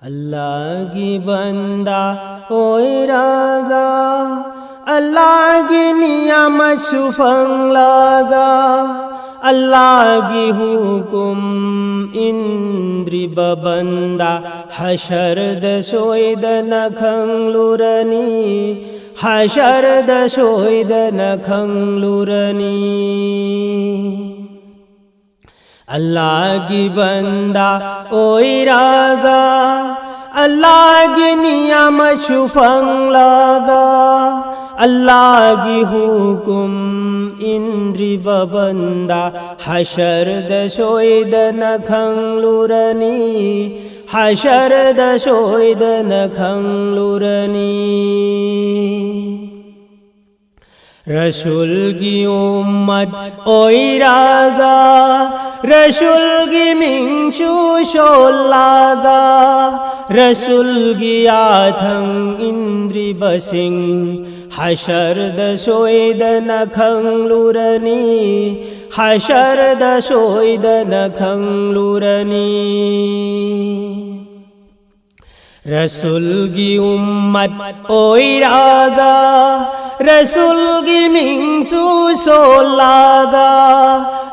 अल्लाह की बंदा ओइरागा अल्लाह की नियामत सुफंलागा अल्लाह की हुकुम इंद्रि बबंदा हशर दसोइद नखंलुरनी हशर दसोइद नखंलुरनी अल्लाह की बंदा ओइरागा अल्लाह की नियामत सुफंलागा अल्लाह की हुकुम इंद्रि बबंदा हशर दसोइद नखंलुरनी हशर दसोइद नखंलुरनी रसूल की उम्मत ओइरागा रसूल की मिंचू शोलागा रसूल की आथंग इंद्रि बसिंग हशर दसोइद नखंलुरनी हशर दसोइद नखंलुरनी रसूल की उम्मत ओइरागा रसूल की मिंसू सोलागा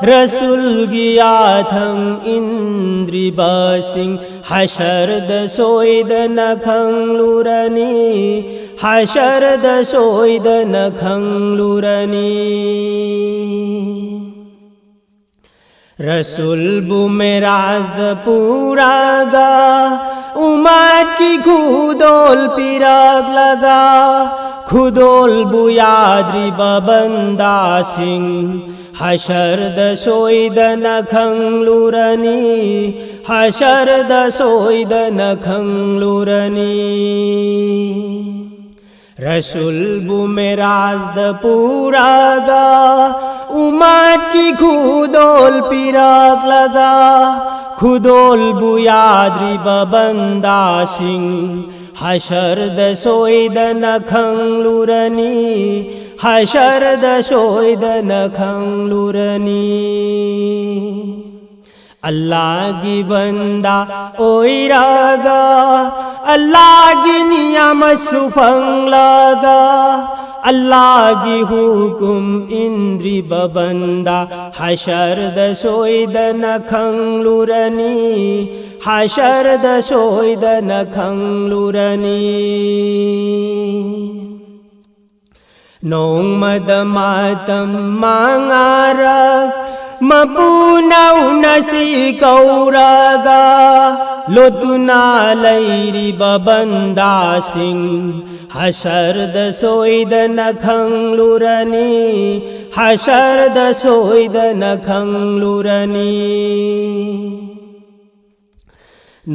रसूल की आथंग इंद्रि बसिंग हशर दसोइद नखंलुरनी हशर दसोइद नखंलुरनी रसूल बुमेराज द पूरागा उमत की खुदोल पिराग लगा खुदोल बुयाद्री बबंदा सिंह हशर दसोइद नखंलुरनी हशर दसोइद नखंलुरनी रसूल बुमेराज द पूरागा उमत की खुदोल पिराग लगा खुदोल बुयाद्री बबंदा सिंह हशर दसोइद नखंलुरनी हशर दसोइद नखंलुरनी अल्लाह की बंदा ओइरागा अल्लाह की नियामत सुफंलागा अल्लाह की हुकुम इंद्रि बबंदा हशर दसोइद नखंलुरनी हशर दसोइद नखंलुरनी नोंगमद मातम मांगारक मपुनौ नसी कौरागा लोतुना लैरी बबंदा सिंह हशर दसोइद नखंलुरनी हशर दसोइद नखंलुरनी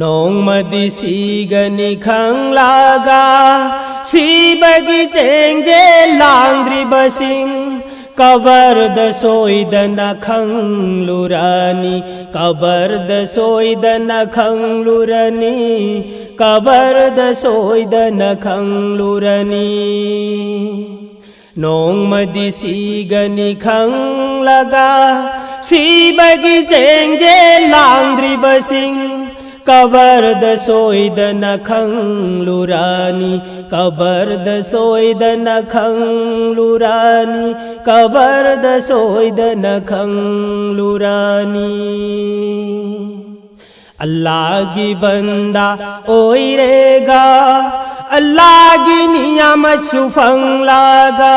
नोंगमदी सीगनी खंगलागा सीबगी चेंजे लांद्री बसिंग कबर दसोइद नखंलुरनी कबर दसोइद नखंलुरनी कबर दसोइद नखंलुरनी नोंगमदी सीगनी खंगलागा सीबगी चेंजे लांद्री बसिंग कबर दसोइद नखंलुरनी कबर दसोइद नखंलुरनी कबर दसोइद नखंलुरनी अल्लाह की बंदा ओइरेगा अल्लाह की नियामत सुफंलागा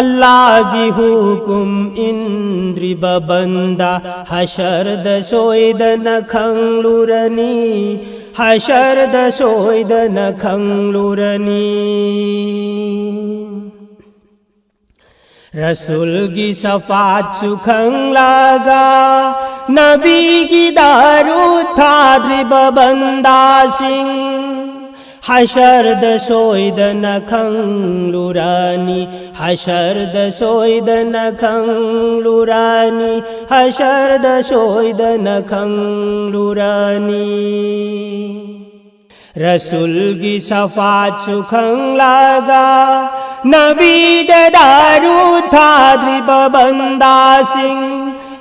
अल्लाह की हुकुम इंद्रि बबंदा हशर दसोइद नखंलुरनी हशर दसोइद नखंलुरनी रसूल की शफात सुखंलागा नबी की दारू थाद्री बबंदा सिंह हशर दसोइद नखंलुरनी हशर दसोइद नखंलुरनी हशर दसोइद नखंलुरनी रसूल की शफात सुखंलागा नबी दारू थाद्री बबंदा Singh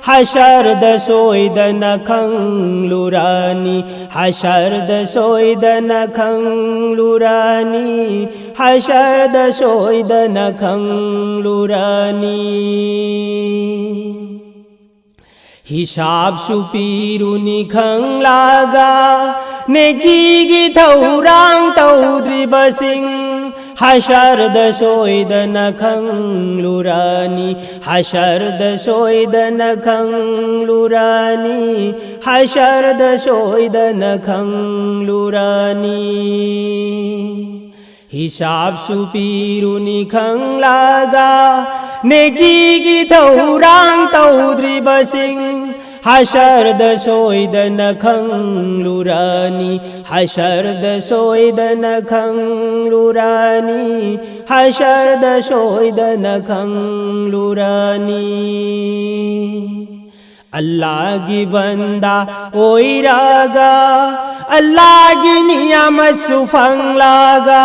hashar da soida na khang lurani hashar da soida na khang lurani hashar da soida na khang lurani hisab supiruni khang laga neki gi thaurang taudri basing hashar da soida na khang lurani hashar da soida na khang lurani hashar da soida na khang lurani hisab supiruni khang laga neki gi thaurang taudri basing hashar da soida na khang lurani hashar da soida na khang lurani hashar da soida na khang lurani Allah gi banda oi raga Allah gi niyamat sufang laga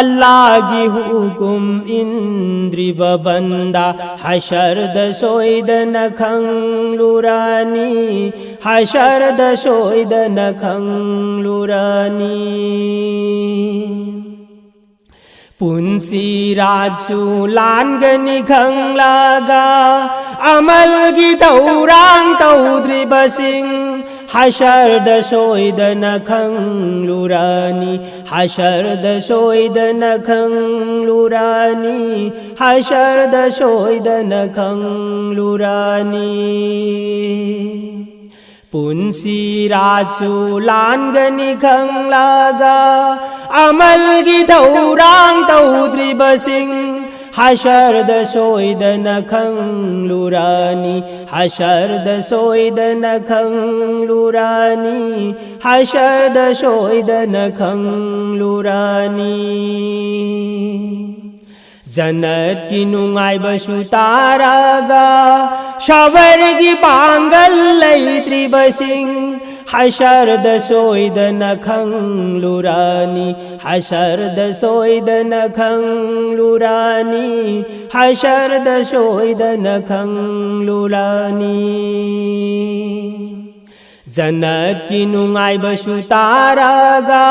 Allah gi hukum indri babanda hashar da soida na khang lurani hashar da soida na khang lurani punsi ratsu lan gani khang laga amal gi taurang taudri basing hashar da soida na khang lurani hashar da soida na khang lurani hashar da soida na khang lurani punsi ratsu lan gani khang laga amal gi thaurang taudri basing hashar da soida na khang lurani hashar da soida na khang lurani hashar da soida na khang lurani जन्नत की नुंगाई Basu तारागा shower की Pongal लैत्री busing हशर the सोइद न खंग लुरानी हशर the सोइद न खंग लुरानी हशर the सोइद न खंग लुरानी जन्नत की नुंगाई बसु तारागा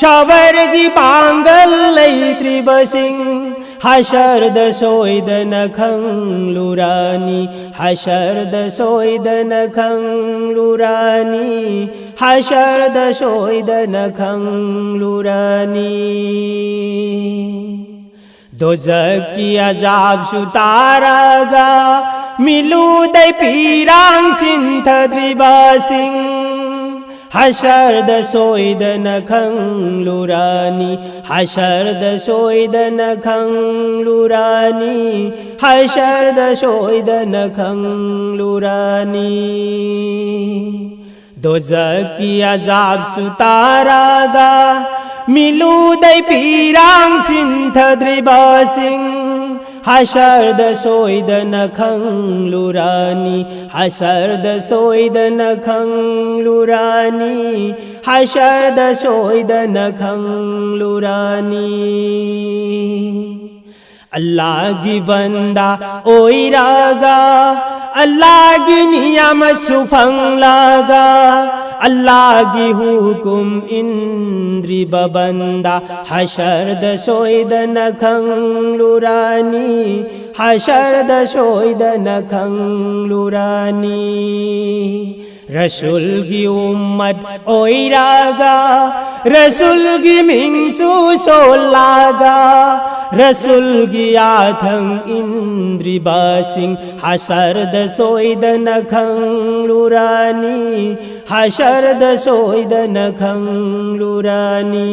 शवर की पांगल लैत्री बसिंग हशर द सोइद न खंग लुरानी हशर द सोइद न खंग लुरानी हशर द सोइद न खंग लुरानी दोज़ख की अजाब सुतारागा मिलू दै पीरांग सिंथ द्रिबासिंग हशर द सोइद न खंग लुरानी हशर द सोइद न खंग लुरानी हशर द सोइद न खंग लुरानी दोज़ख की अजाब सुतारागा मिलू दै पीरांग सिंथ द्रिबासिंग हशर द सोइद न खंग लुरानी हशर द सोइद न खंग लुरानी हशर द सोइद न खंग लुरानी अल्लाह की बंदा ओई रागा अल्लाह की नियामत सुफंग लागा अल्लाह की हुकुम इंद्री बबंदा हशर द सोइद न खंग लुरानी हशर द सोइद न खंग लुरानी रसूल की उम्मत ओई रागा रसूल की मिंसू सोलागा रसूल की आथंग इंद्री बासिंग हशर द सोइद न खंग लुरानी हशर द सोइद न खंग लुरानी।